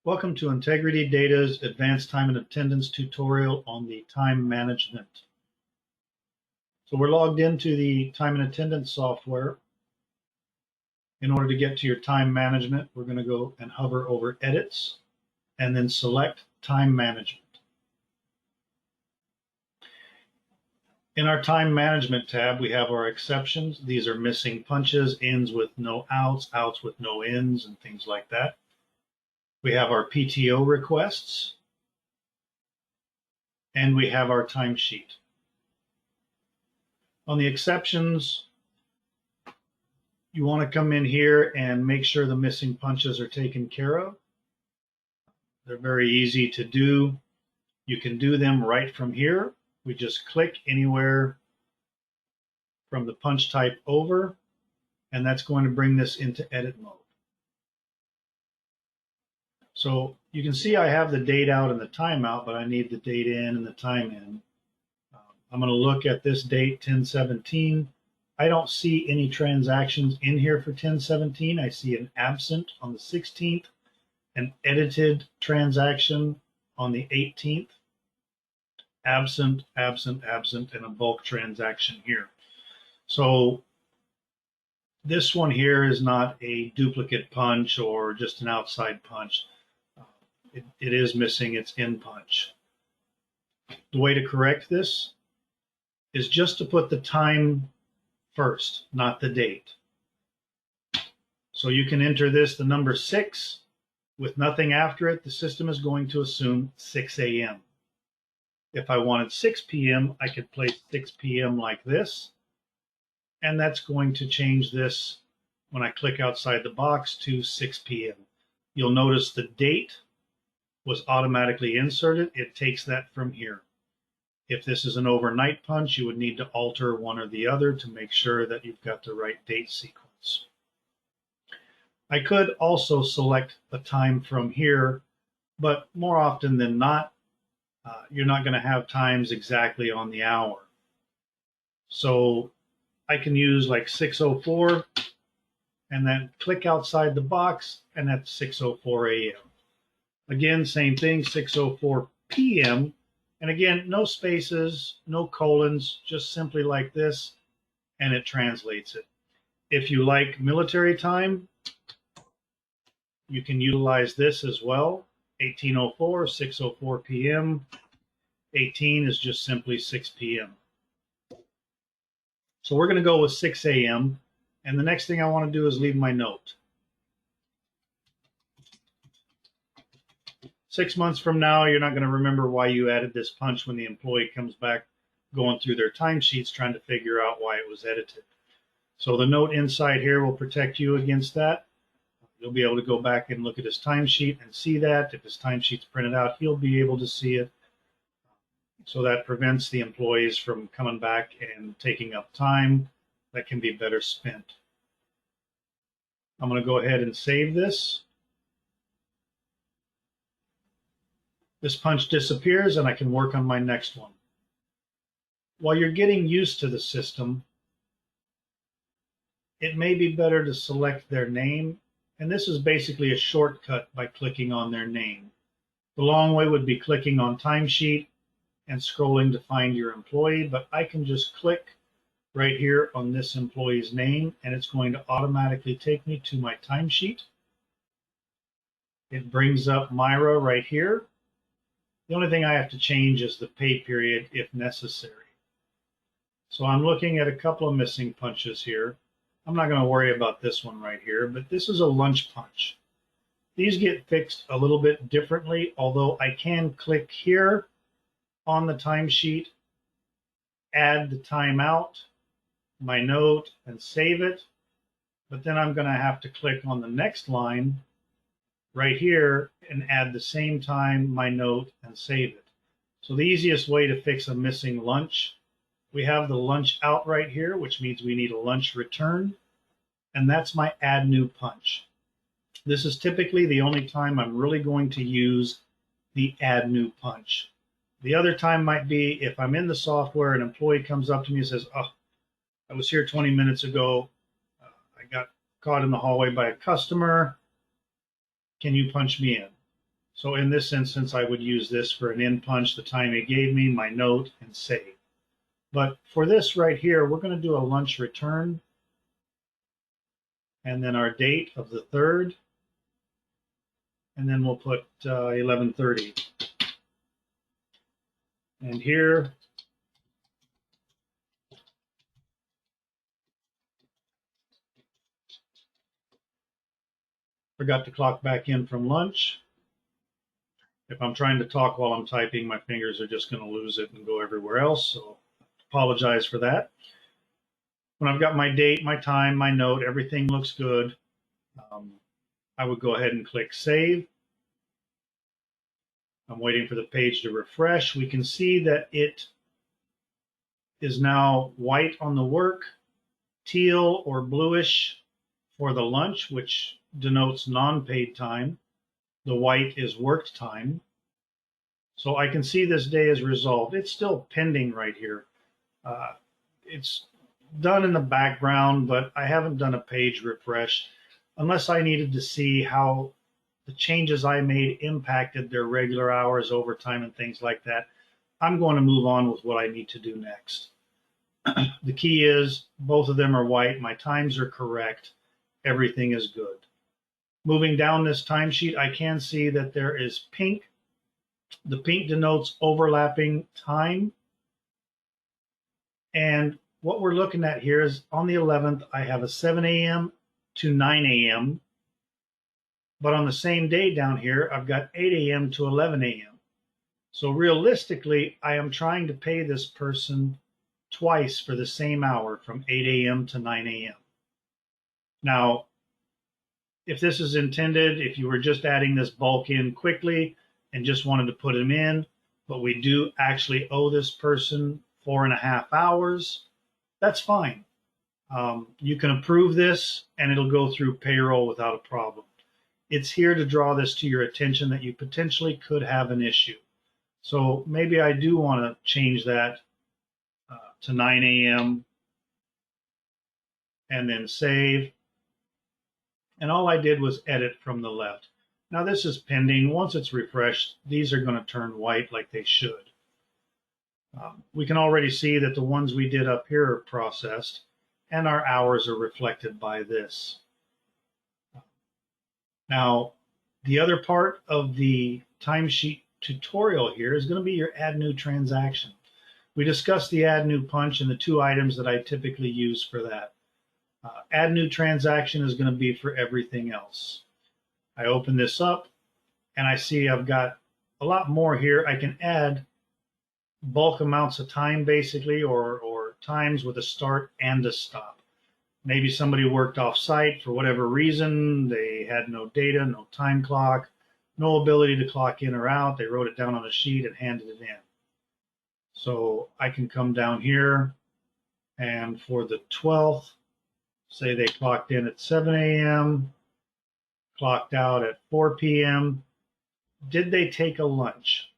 Welcome to Integrity Data's Advanced Time and Attendance tutorial on the time management. So we're logged into the time and attendance software. In order to get to your time management, we're going to go and hover over Edits and then select Time Management. In our Time Management tab, we have our exceptions. These are missing punches, ends with no outs, outs with no ends, and things like that. We have our PTO requests, and we have our timesheet. On the exceptions, you want to come in here and make sure the missing punches are taken care of. They're very easy to do. You can do them right from here. We just click anywhere from the punch type over, and that's going to bring this into edit mode. So you can see I have the date out and the time out, but I need the date in and the time in. I'm going to look at this date, 10/17. I don't see any transactions in here for 10/17. I see an absent on the 16th, an edited transaction on the 18th, absent, absent, absent, and a bulk transaction here. So this one here is not a duplicate punch or just an outside punch. It is missing its in punch. The way to correct this is just to put the time first, not the date. So you can enter this, the number 6, with nothing after it. The system is going to assume 6 a.m. If I wanted 6 p.m., I could place 6 p.m. like this, and that's going to change this when I click outside the box to 6 p.m. You'll notice the date was automatically inserted. It takes that from here. If this is an overnight punch, you would need to alter one or the other to make sure that you've got the right date sequence. I could also select a time from here, but more often than not, you're not going to have times exactly on the hour. So I can use like 6:04 and then click outside the box, and that's 6:04 a.m. Again, same thing, 6:04 p.m. And again, no spaces, no colons, just simply like this, and it translates it. If you like military time, you can utilize this as well. 18:04, 6:04 p.m. 18 is just simply 6 p.m. So we're going to go with 6 a.m. And the next thing I want to do is leave my note. 6 months from now, you're not going to remember why you added this punch when the employee comes back going through their timesheets trying to figure out why it was edited. So the note inside here will protect you against that. You'll be able to go back and look at his timesheet and see that. If his timesheet's printed out, he'll be able to see it. So that prevents the employees from coming back and taking up time that can be better spent. I'm going to go ahead and save this. This punch disappears and I can work on my next one. While you're getting used to the system, it may be better to select their name, and this is basically a shortcut by clicking on their name. The long way would be clicking on timesheet and scrolling to find your employee, but I can just click right here on this employee's name, and it's going to automatically take me to my timesheet. It brings up Myra right here. The only thing I have to change is the pay period if necessary. So I'm looking at a couple of missing punches here. I'm not going to worry about this one right here, but this is a lunch punch. These get fixed a little bit differently, although I can click here on the timesheet, add the timeout, my note, and save it. But then I'm going to have to click on the next line right here and add the same time, my note, and save it. So the easiest way to fix a missing lunch, we have the lunch out right here, which means we need a lunch return, and that's my add new punch. This is typically the only time I'm really going to use the add new punch. The other time might be if I'm in the software, an employee comes up to me and says, oh, I was here 20 minutes ago, I got caught in the hallway by a customer, can you punch me in? So in this instance, I would use this for an in punch, the time it gave me, my note, and save. But for this right here, we're going to do a lunch return, and then our date of the 3rd, and then we'll put 11:30. And here, forgot to clock back in from lunch. If I'm trying to talk while I'm typing, my fingers are just going to lose it and go everywhere else. So apologize for that. When I've got my date, my time, my note, everything looks good, I would go ahead and click save. I'm waiting for the page to refresh. We can see that it is now white on the work, teal or bluish for the lunch, which denotes non-paid time. The white is worked time. So I can see this day is resolved. It's still pending right here. It's done in the background, but I haven't done a page refresh unless I needed to see how the changes I made impacted their regular hours, overtime, and things like that. I'm going to move on with what I need to do next. The key is both of them are white. My times are correct. Everything is good. Moving down this timesheet, I can see that there is pink. The pink denotes overlapping time. And what we're looking at here is on the 11th, I have a 7 a.m. to 9 a.m. But on the same day down here, I've got 8 a.m. to 11 a.m. So realistically, I am trying to pay this person twice for the same hour from 8 a.m. to 9 a.m. Now, if this is intended, if you were just adding this bulk in quickly and just wanted to put them in, but we do actually owe this person 4.5 hours, that's fine. You can approve this and it'll go through payroll without a problem. It's here to draw this to your attention that you potentially could have an issue. So maybe I do want to change that to 9 a.m. and then save. And all I did was edit from the left. Now this is pending. Once it's refreshed, these are going to turn white like they should. We can already see that the ones we did up here are processed, and our hours are reflected by this. Now, the other part of the timesheet tutorial here is going to be your add new transaction. We discussed the add new punch and the 2 items that I typically use for that. Add new transaction is going to be for everything else. I open this up and I see I've got a lot more here. I can add bulk amounts of time basically, or times with a start and a stop. Maybe somebody worked off site for whatever reason. They had no data, no time clock, no ability to clock in or out. They wrote it down on a sheet and handed it in. So I can come down here and for the 12th, say they clocked in at 7 a.m., clocked out at 4 p.m. Did they take a lunch?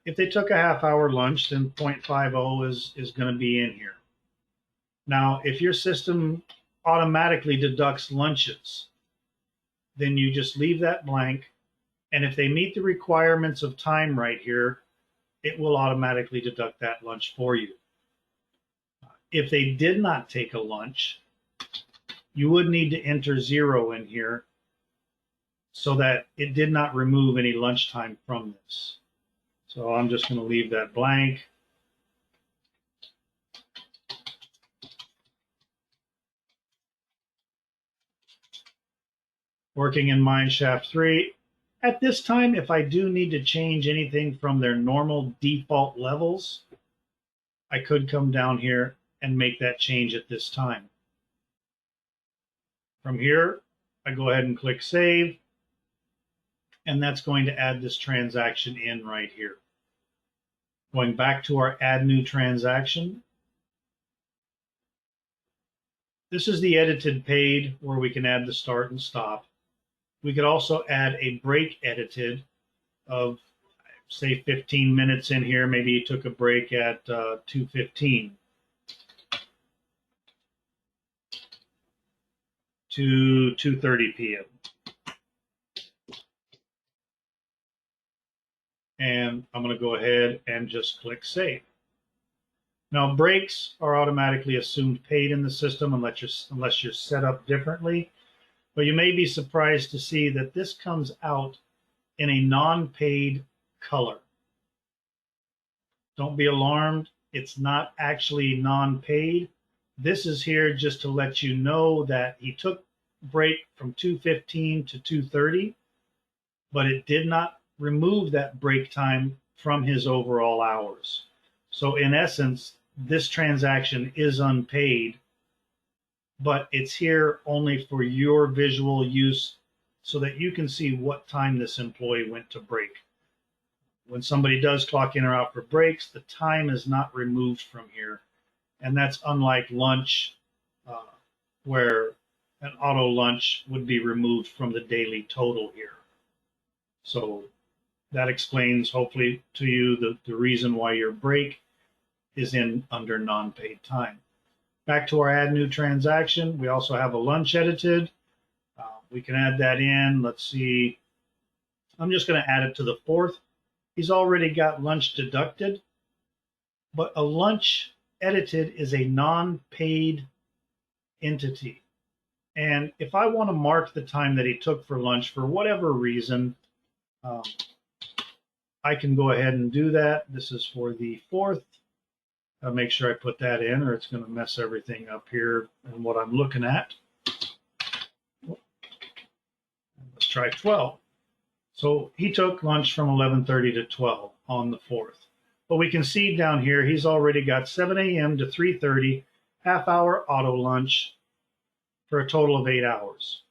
If they took a half-hour lunch, then 0.50 is going to be in here. Now, if your system automatically deducts lunches, then you just leave that blank. And if they meet the requirements of time right here, it will automatically deduct that lunch for you. If they did not take a lunch, you would need to enter 0 in here so that it did not remove any lunchtime from this. So I'm just going to leave that blank. Working in Mineshaft 3. At this time, if I do need to change anything from their normal default levels, I could come down here and make that change at this time. From here, I go ahead and click save, and that's going to add this transaction in right here. Going back to our add new transaction. This is the edited paid where we can add the start and stop. We could also add a break edited of, say, 15 minutes in here. Maybe you took a break at 2:15 to 2:30 p.m. And I'm going to go ahead and just click save. Now, breaks are automatically assumed paid in the system unless you're set up differently. But you may be surprised to see that this comes out in a non-paid color. Don't be alarmed. It's not actually non-paid. This is here just to let you know that he took break from 2:15 to 2:30, but it did not remove that break time from his overall hours. So in essence, this transaction is unpaid, but it's here only for your visual use so that you can see what time this employee went to break. When somebody does clock in or out for breaks, the time is not removed from here. And that's unlike lunch, where an auto lunch would be removed from the daily total here. So that explains, hopefully, to you the reason why your break is in under non-paid time. Back to our add new transaction. We also have a lunch edited. We can add that in. Let's see. I'm just going to add it to the 4th. He's already got lunch deducted, but a lunch edited is a non-paid entity. And if I want to mark the time that he took for lunch for whatever reason, I can go ahead and do that. This is for the 4th. I'll make sure I put that in, or it's going to mess everything up here and what I'm looking at. Let's try 12. So he took lunch from 11:30 to 12 on the 4th. But we can see down here, he's already got 7 a.m. to 3:30, half-hour auto lunch for a total of 8 hours.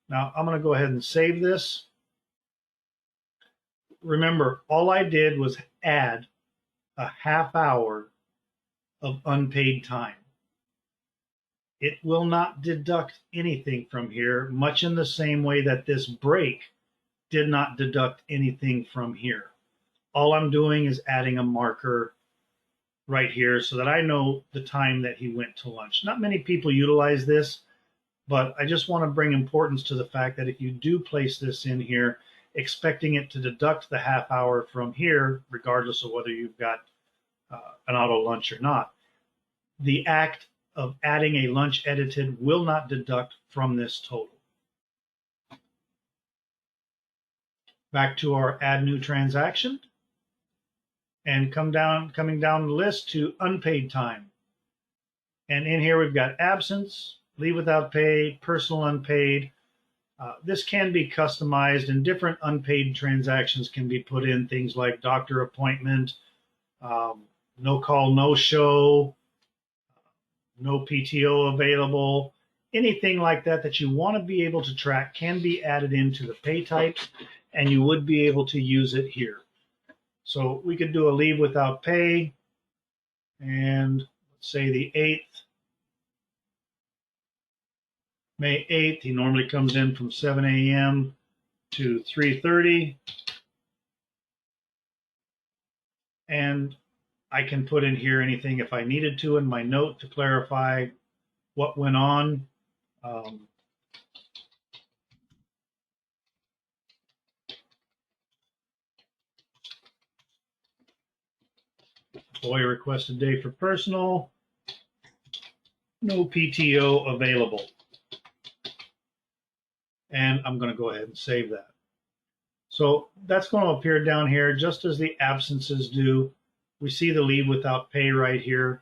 Now, I'm going to go ahead and save this. Remember, all I did was add a half hour of unpaid time. It will not deduct anything from here, much in the same way that this break did not deduct anything from here. All I'm doing is adding a marker right here so that I know the time that he went to lunch. Not many people utilize this, but I just want to bring importance to the fact that if you do place this in here, expecting it to deduct the half hour from here, regardless of whether you've got an auto lunch or not, the act of adding a lunch edited will not deduct from this total. Back to our add new transaction, and coming down the list to unpaid time. And in here we've got absence, leave without pay, personal unpaid. This can be customized, and different unpaid transactions can be put in, things like doctor appointment, no call, no show, no PTO available. Anything like that that you want to be able to track can be added into the pay type, and you would be able to use it here. So we could do a leave without pay, and let's say the 8th, May 8th, he normally comes in from 7 a.m. to 3:30. And I can put in here anything if I needed to in my note to clarify what went on. Employee requested day for personal, no PTO available. And I'm going to go ahead and save that. So that's going to appear down here just as the absences do. We see the leave without pay right here.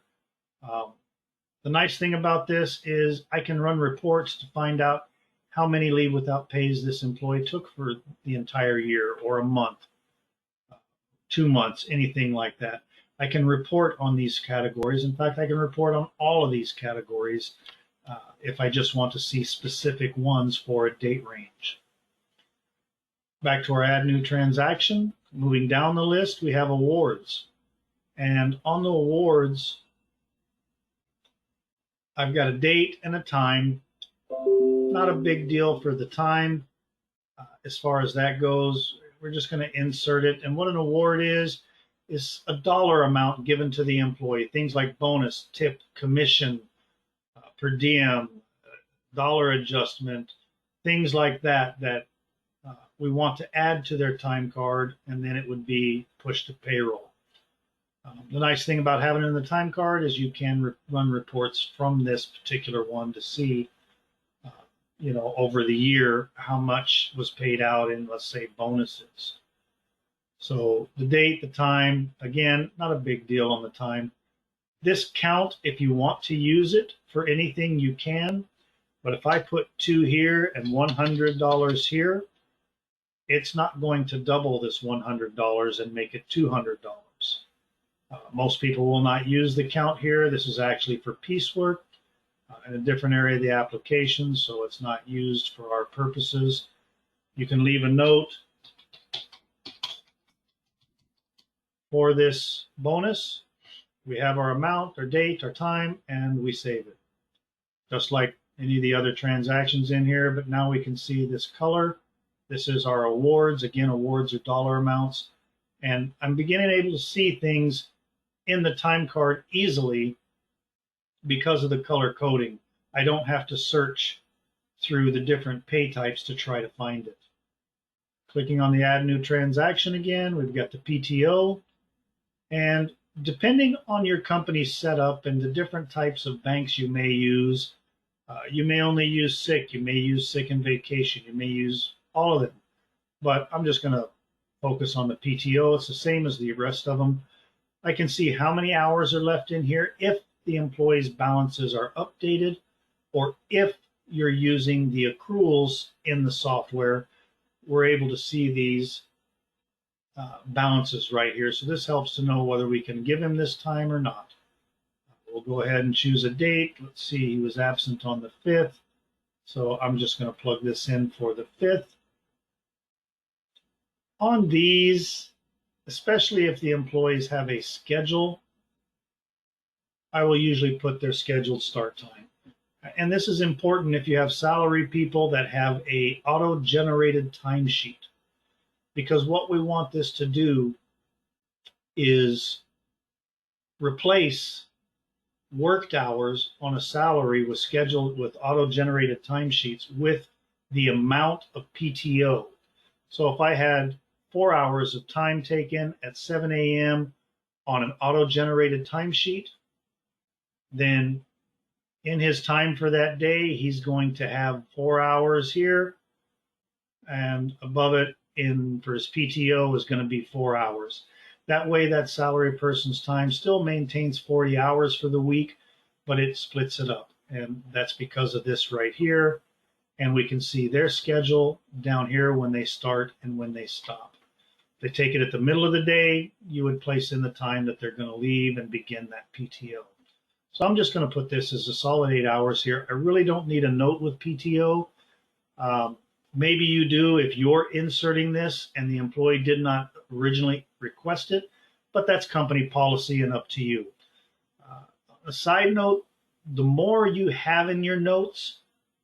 The nice thing about this is I can run reports to find out how many leave without pays this employee took for the entire year, or a month, 2 months, anything like that. I can report on these categories. In fact, I can report on all of these categories if I just want to see specific ones for a date range. Back to our add new transaction. Moving down the list, we have awards. And on the awards, I've got a date and a time. Not a big deal for the time as far as that goes. We're just going to insert it. And what an award is a dollar amount given to the employee. Things like bonus, tip, commission, per diem, dollar adjustment, things like that we want to add to their time card, and then it would be pushed to payroll. The nice thing about having it in the time card is you can run reports from this particular one to see, over the year how much was paid out in, let's say, bonuses. So the date, the time, again, not a big deal on the time. This count, if you want to use it for anything, you can. But if I put 2 here and $100 here, it's not going to double this $100 and make it $200. Most people will not use the count here. This is actually for piecework in a different area of the application, so it's not used for our purposes. You can leave a note for this bonus. We have our amount, our date, our time, and we save it. Just like any of the other transactions in here, but now we can see this color. This is our awards. Again, awards are dollar amounts. And I'm beginning able to see things in the time card easily because of the color coding. I don't have to search through the different pay types to try to find it. Clicking on the add new transaction again, we've got the PTO. And depending on your company's setup and the different types of banks you may use, you may only use sick, you may use sick and vacation, you may use all of them. But I'm just going to focus on the PTO. It's the same as the rest of them. I can see how many hours are left in here if the employee's balances are updated, or if you're using the accruals in the software, we're able to see these balances right here. So this helps to know whether we can give him this time or not. We'll go ahead and choose a date. Let's see, he was absent on the 5th. So I'm just going to plug this in for the 5th. On these, especially if the employees have a schedule, I will usually put their scheduled start time. And this is important if you have salary people that have a auto-generated timesheet, because what we want this to do is replace worked hours on a salary with scheduled with auto-generated timesheets with the amount of PTO. So if I had 4 hours of time taken at 7 a.m. on an auto-generated timesheet, then in his time for that day, he's going to have 4 hours here, and above it for his PTO is going to be 4 hours. That way, that salary person's time still maintains 40 hours for the week, but it splits it up. And that's because of this right here. And we can see their schedule down here when they start and when they stop. If they take it at the middle of the day, you would place in the time that they're going to leave and begin that PTO. So I'm just going to put this as a solid 8 hours here. I really don't need a note with PTO. Maybe you do if you're inserting this and the employee did not originally request it, but that's company policy and up to you. A side note, the more you have in your notes,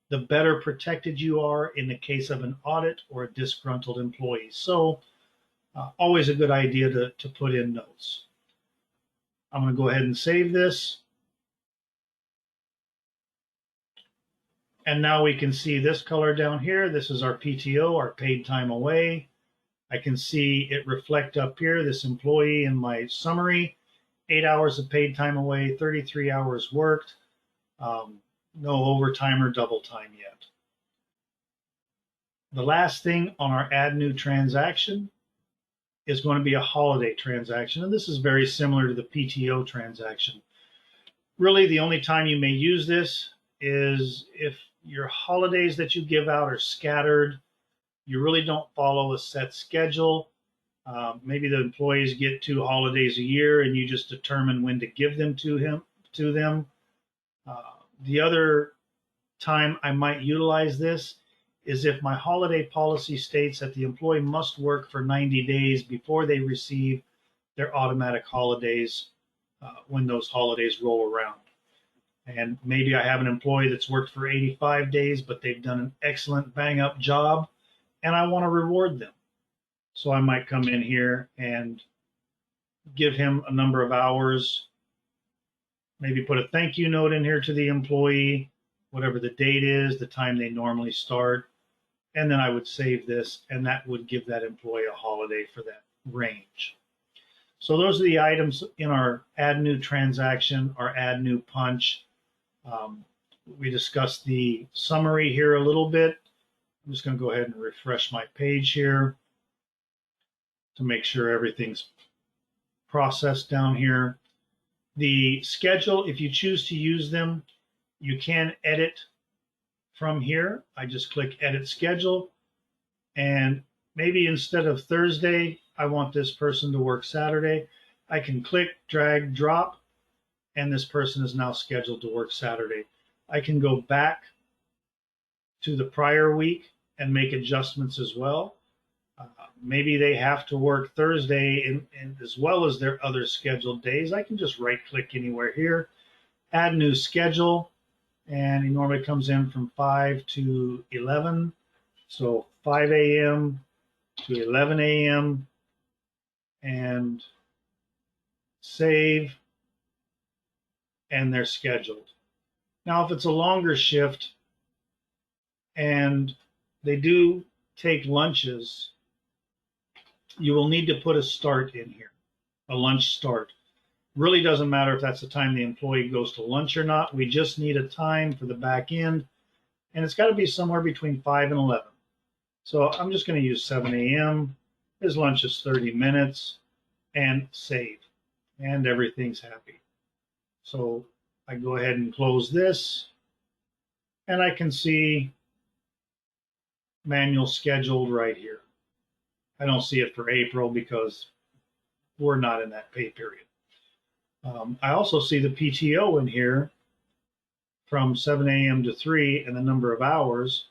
the better protected you are in the case of an audit or a disgruntled employee. So always a good idea to put in notes. I'm going to go ahead and save this. And now we can see this color down here. This is our PTO, our paid time away. I can see it reflect up here, this employee in my summary, 8 hours of paid time away, 33 hours worked, no overtime or double time yet. The last thing on our add new transaction is going to be a holiday transaction. And this is very similar to the PTO transaction. Really, the only time you may use this is if your holidays that you give out are scattered, you really don't follow a set schedule. Maybe the employees get 2 holidays a year and you just determine when to give them to them. The other time I might utilize this is if my holiday policy states that the employee must work for 90 days before they receive their automatic holidays when those holidays roll around. And maybe I have an employee that's worked for 85 days, but they've done an excellent bang-up job, and I want to reward them. So I might come in here and give him a number of hours, maybe put a thank you note in here to the employee, whatever the date is, the time they normally start, and then I would save this, and that would give that employee a holiday for that range. So those are the items in our add new transaction, our add new punch. We discussed the summary here a little bit. I'm just going to go ahead and refresh my page here to make sure everything's processed down here. The schedule, if you choose to use them, you can edit from here. I just click edit schedule, and maybe instead of Thursday, I want this person to work Saturday. I can click, drag, drop, and this person is now scheduled to work Saturday. I can go back to the prior week and make adjustments as well. Maybe they have to work Thursday and as well as their other scheduled days. I can just right click anywhere here, add new schedule, and he normally comes in from 5 to 11. So 5 a.m. to 11 a.m. and save, and they're scheduled. Now, if it's a longer shift and they do take lunches, you will need to put a start in here, a lunch start. Really doesn't matter if that's the time the employee goes to lunch or not. We just need a time for the back end, and it's got to be somewhere between 5 and 11. So I'm just going to use 7 a.m. His lunch is 30 minutes, and save, and everything's happy. So I go ahead and close this, and I can see manual scheduled right here. I don't see it for April because we're not in that pay period. I also see the PTO in here from 7 a.m. to 3 and the number of hours.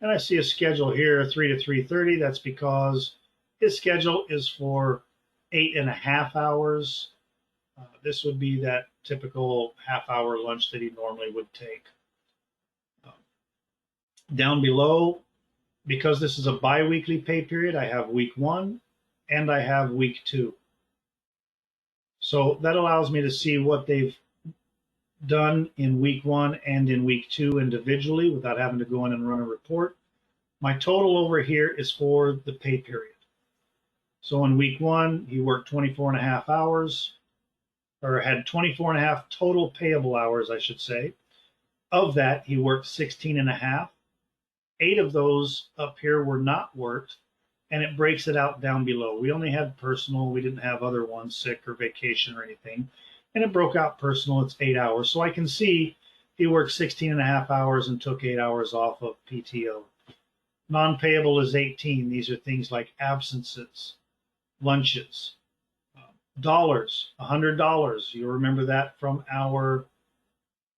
And I see a schedule here, 3 to 3:30. That's because his schedule is for 8.5 hours. This would be that typical half-hour lunch that he normally would take. Down below, because this is a bi-weekly pay period, I have week 1 and I have week 2. So that allows me to see what they've done in week 1 and in week 2 individually without having to go in and run a report. My total over here is for the pay period. So in week 1, he worked 24.5 hours, or had 24.5 total payable hours, I should say. Of that, he worked 16.5. 8 of those up here were not worked, and it breaks it out down below. We only had personal. We didn't have other ones, sick or vacation or anything. And it broke out personal. It's 8 hours. So I can see he worked 16.5 hours and took 8 hours off of PTO. Non-payable is 18. These are things like absences, lunches, dollars, $100. You remember that from our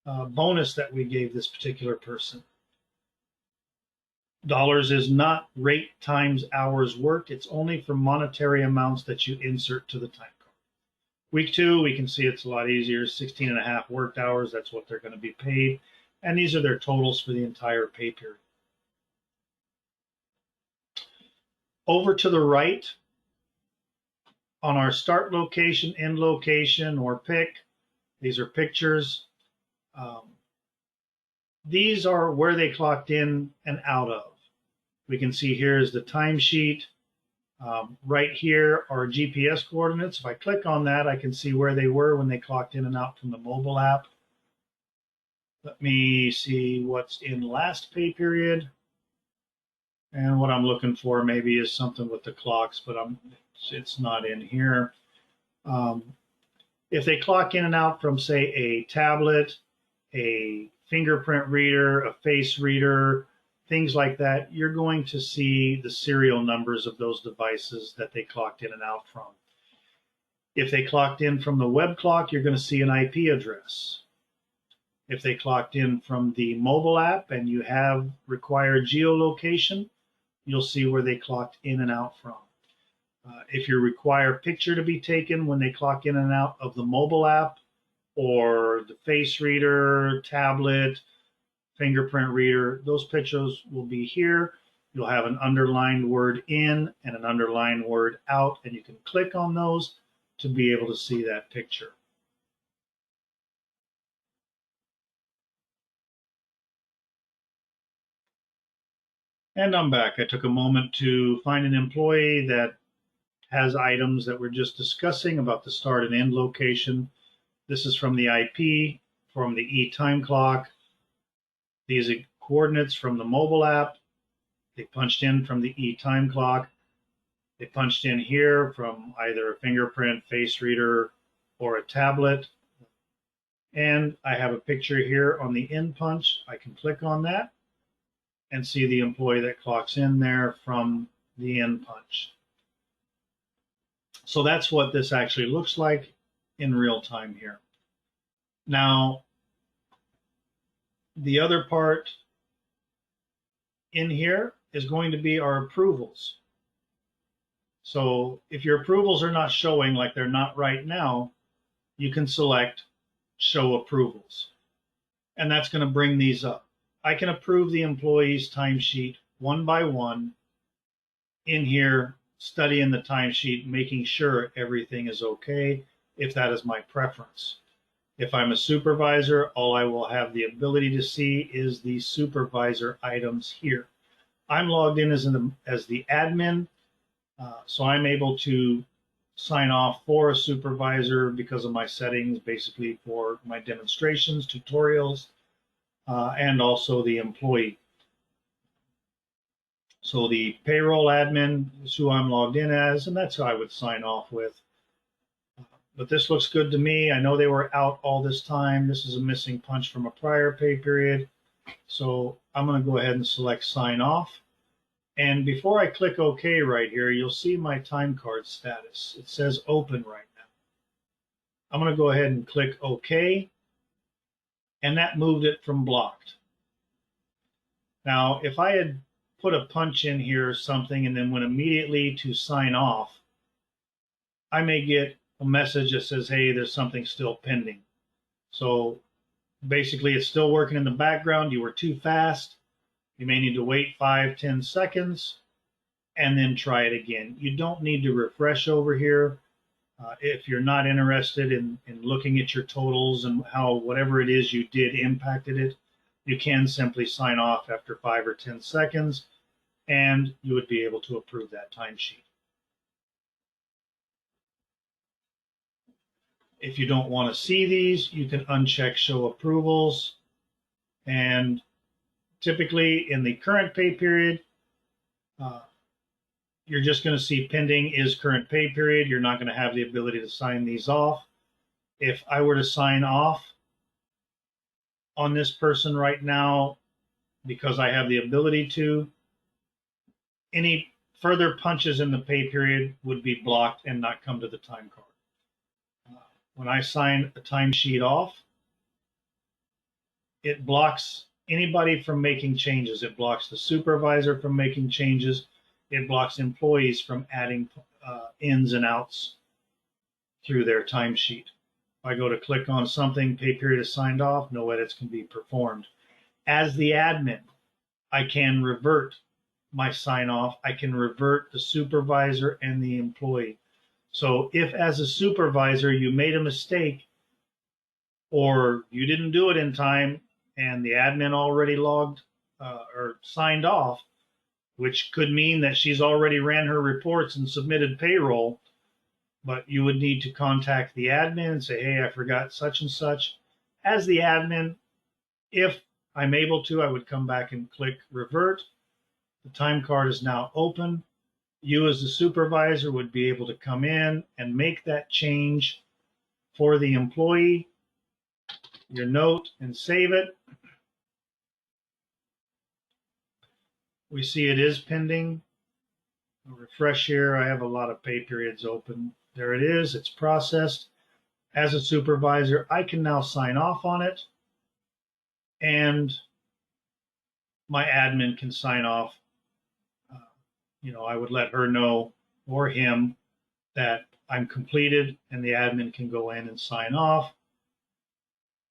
bonus that we gave this particular person. Dollars is not rate times hours worked. It's only for monetary amounts that you insert to the time card. Week 2, we can see it's a lot easier. 16.5 worked hours. That's what they're going to be paid. And these are their totals for the entire pay period. Over to the right, on our start location, end location, or pick, these are pictures. These are where they clocked in and out of. We can see here is the timesheet. Right here are GPS coordinates. If I click on that, I can see where they were when they clocked in and out from the mobile app. Let me see what's in last pay period. And what I'm looking for maybe is something with the clocks, but it's not in here. If they clock in and out from, say, a tablet, a fingerprint reader, a face reader, things like that, you're going to see the serial numbers of those devices that they clocked in and out from. If they clocked in from the web clock, you're going to see an IP address. If they clocked in from the mobile app and you have required geolocation, you'll see where they clocked in and out from. If you require a picture to be taken when they clock in and out of the mobile app or the face reader, tablet, fingerprint reader, those pictures will be here. You'll have an underlined word in and an underlined word out, and you can click on those to be able to see that picture. And I'm back. I took a moment to find an employee that has items that we're just discussing about the start and end location. This is from the IP, from the e-time clock. These are coordinates from the mobile app. They punched in from the e-time clock. They punched in here from either a fingerprint, face reader, or a tablet. And I have a picture here on the in punch. I can click on that and see the employee that clocks in there from the in punch. So that's what this actually looks like in real time here. Now, the other part in here is going to be our approvals. So if your approvals are not showing, like they're not right now, you can select Show Approvals. And that's going to bring these up. I can approve the employee's timesheet one by one in here, studying the timesheet, making sure everything is okay, if that is my preference. If I'm a supervisor, all I will have the ability to see is the supervisor items here. I'm logged in as the admin, so I'm able to sign off for a supervisor because of my settings, basically for my demonstrations, tutorials, and also the employee. So the payroll admin is who I'm logged in as, and that's who I would sign off with. But this looks good to me. I know they were out all this time. This is a missing punch from a prior pay period. So I'm going to go ahead and select sign off. And before I click OK right here, you'll see my time card status. It says open right now. I'm going to go ahead and click OK. And that moved it from blocked. Now, if I had put a punch in here or something and then went immediately to sign off, I may get a message that says, hey, there's something still pending. So basically it's still working in the background. You were too fast. You may need to wait 5-10 seconds and then try it again. You don't need to refresh over here. If you're not interested in looking at your totals and how whatever it is you did impacted it, you can simply sign off after 5 or 10 seconds and you would be able to approve that timesheet. If you don't want to see these, you can uncheck Show Approvals. And typically in the current pay period, you're just going to see pending is current pay period. You're not going to have the ability to sign these off. If I were to sign off on this person right now, because I have the ability to, any further punches in the pay period would be blocked and not come to the time card. When I sign a timesheet off, it blocks anybody from making changes. It blocks the supervisor from making changes. It blocks employees from adding ins and outs through their timesheet. If I go to click on something, pay period is signed off, no edits can be performed. As the admin, I can revert my sign off. I can revert the supervisor and the employee. So if as a supervisor you made a mistake or you didn't do it in time and the admin already logged or signed off, which could mean that she's already ran her reports and submitted payroll, but you would need to contact the admin and say, hey, I forgot such and such. As the admin, if I'm able to, I would come back and click revert. The time card is now open. You as the supervisor would be able to come in and make that change for the employee, your note, and save it. We see it is pending. I'll refresh here. I have a lot of pay periods open. There it is. It's processed. As a supervisor, I can now sign off on it, and my admin can sign off. I would let her know or him that I'm completed, and the admin can go in and sign off,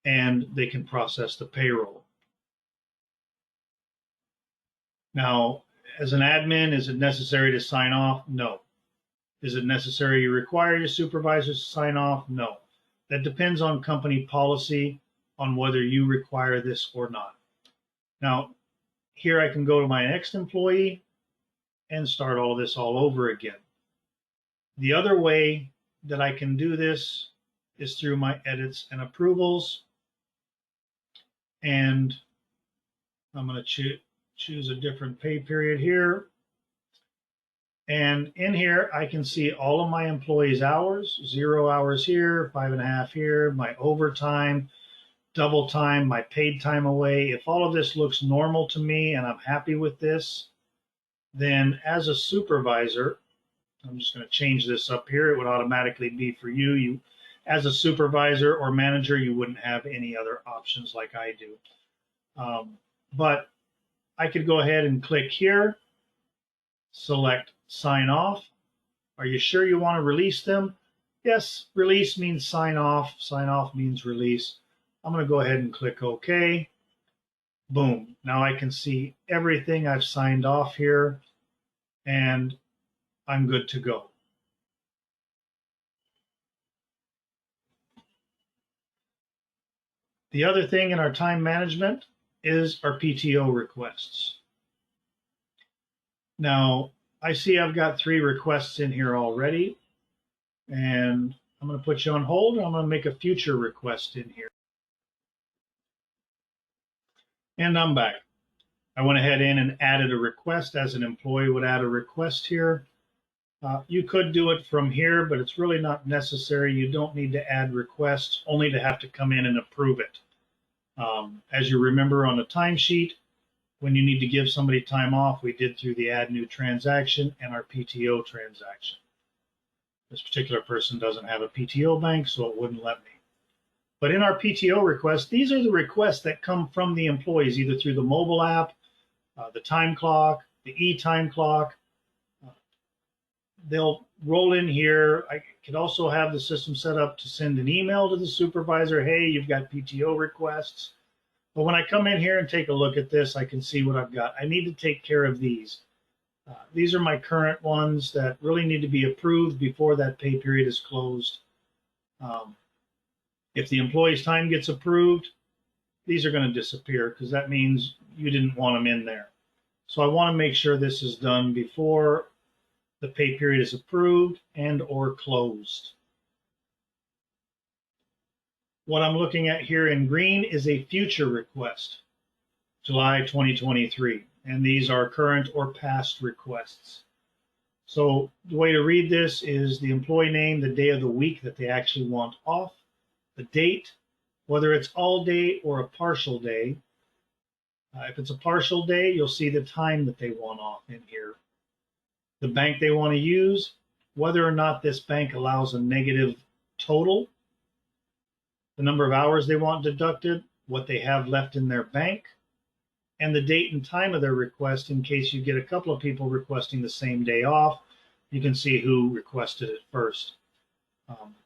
and they can process the payroll. Now, as an admin, is it necessary to sign off? No. Is it necessary you require your supervisors to sign off? No. That depends on company policy on whether you require this or not. Now, here I can go to my next employee and start all of this all over again. The other way that I can do this is through my edits and approvals. And I'm going to choose a different pay period here. And in here, I can see all of my employees' hours, 0 hours here, 5.5 here, my overtime, double time, my paid time away. If all of this looks normal to me and I'm happy with this, then as a supervisor, I'm just going to change this up here. It would automatically be for you. As a supervisor or manager, you wouldn't have any other options like I do. But I could go ahead and click here, select sign off. Are you sure you want to release them? Yes, release means sign off. Sign off means release. I'm going to go ahead and click OK. Boom. Now I can see everything I've signed off here, and I'm good to go. The other thing in our time management is our PTO requests. Now, I see I've got 3 requests in here already, and I'm going to put you on hold, and I'm going to make a future request in here. And I'm back. I went ahead in and added a request as an employee would add a request here. You could do it from here, but it's really not necessary. You don't need to add requests, only to have to come in and approve it. As you remember on the timesheet, when you need to give somebody time off, we did through the add new transaction and our PTO transaction. This particular person doesn't have a PTO bank, so it wouldn't let me. But in our PTO request, these are the requests that come from the employees, either through the mobile app, the time clock, the e-time clock. They'll roll in here. I could also have the system set up to send an email to the supervisor, hey, you've got PTO requests. But when I come in here and take a look at this, I can see what I've got. I need to take care of these. These are my current ones that really need to be approved before that pay period is closed. If the employee's time gets approved, these are going to disappear because that means you didn't want them in there. So I want to make sure this is done before the pay period is approved and or closed. What I'm looking at here in green is a future request, July 2023, and these are current or past requests. So the way to read this is the employee name, the day of the week that they actually want off, the date, whether it's all day or a partial day. If it's a partial day, you'll see the time that they want off in here. The bank they want to use, whether or not this bank allows a negative total, the number of hours they want deducted, what they have left in their bank, and the date and time of their request in case you get a couple of people requesting the same day off. You can see who requested it first.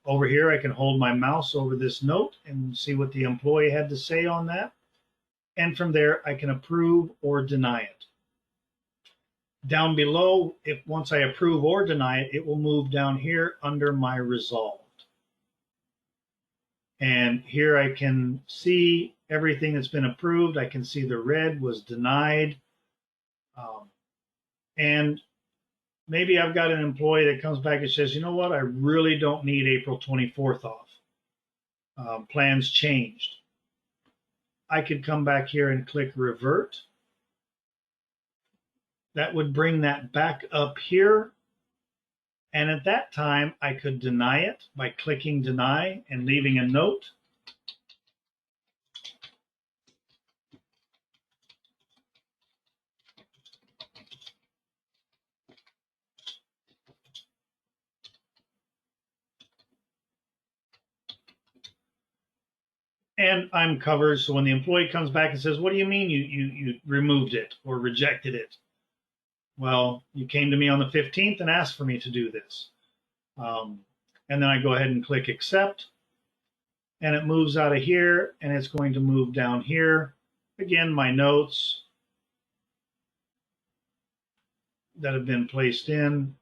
Over here, I can hold my mouse over this note and see what the employee had to say on that. And from there, I can approve or deny it. Down below, once I approve or deny it, it will move down here under my resolved. And here I can see everything that's been approved. I can see the red was denied. And maybe I've got an employee that comes back and says, you know what, I really don't need April 24th off. Plans changed. I could come back here and click revert. That would bring that back up here. And at that time, I could deny it by clicking deny and leaving a note. And I'm covered. So when the employee comes back and says, what do you mean you removed it or rejected it? Well, you came to me on the 15th and asked for me to do this. And then I go ahead and click accept. And it moves out of here, and it's going to move down here. Again, my notes that have been placed in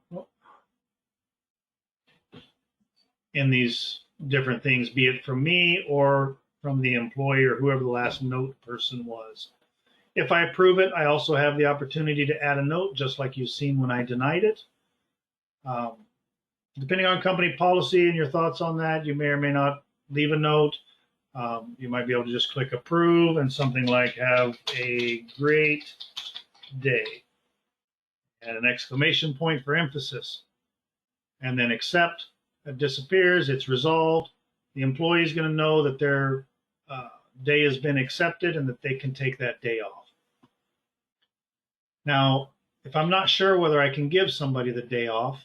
these different things, be it from me or from the employee or whoever the last note person was. If I approve it, I also have the opportunity to add a note, just like you've seen when I denied it. Um, Depending on company policy and your thoughts on that, you may or may not leave a note. You might be able to just click approve and something like have a great day and an exclamation point for emphasis, and then accept. It disappears. It's resolved. The employee is going to know that their day has been accepted and that they can take that day off. Now, if I'm not sure whether I can give somebody the day off,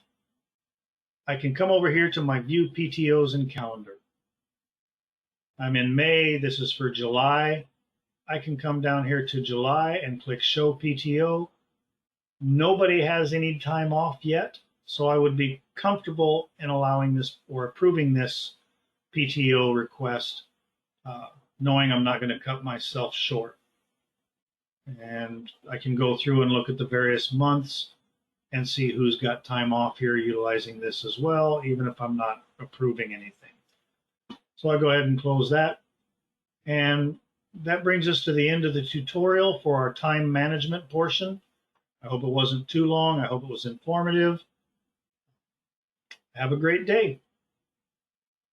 I can come over here to my view PTOs and calendar. I'm in May. This is for July. I can come down here to July and click show PTO. Nobody has any time off yet, so I would be comfortable in allowing this or approving this PTO request, knowing I'm not going to cut myself short. And I can go through and look at the various months and see who's got time off here utilizing this as well, even if I'm not approving anything. So I'll go ahead and close that. And that brings us to the end of the tutorial for our time management portion. I hope it wasn't too long. I hope it was informative. Have a great day.